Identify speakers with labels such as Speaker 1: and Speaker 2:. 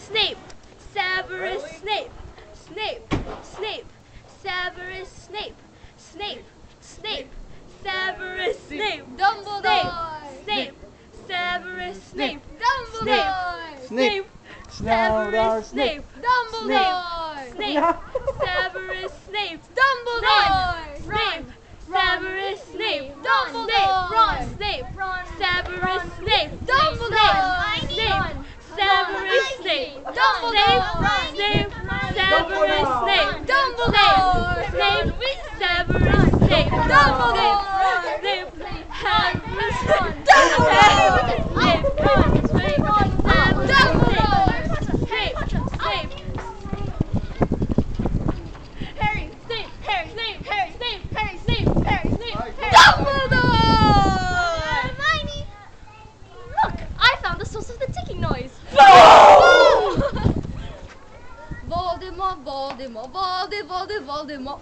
Speaker 1: Snape, Severus Snape, Snape, Snape, Severus Snape, Snape, Snape, Severus Snape,
Speaker 2: Dumbledore!
Speaker 1: Snape, Severus Snape,
Speaker 2: Dumbledore!
Speaker 1: Snape, Severus Snape,
Speaker 2: Dumbledore!
Speaker 1: Snape, Severus Snape,
Speaker 2: Dumbledore!
Speaker 1: Snape, Severus Snape,
Speaker 2: Dumbledore!
Speaker 1: Snape, Severus Snape,
Speaker 2: Dumbledore!
Speaker 1: Snape, Severus Snape,
Speaker 2: Dumbledore!
Speaker 1: Snape, Severus Snape,
Speaker 2: Dumbledore!
Speaker 1: Snape, Severus Snape,
Speaker 2: Dumbledore!
Speaker 1: Snape, Severus Snape,
Speaker 2: Voldemort, Voldemort, Voldemort, Voldemort.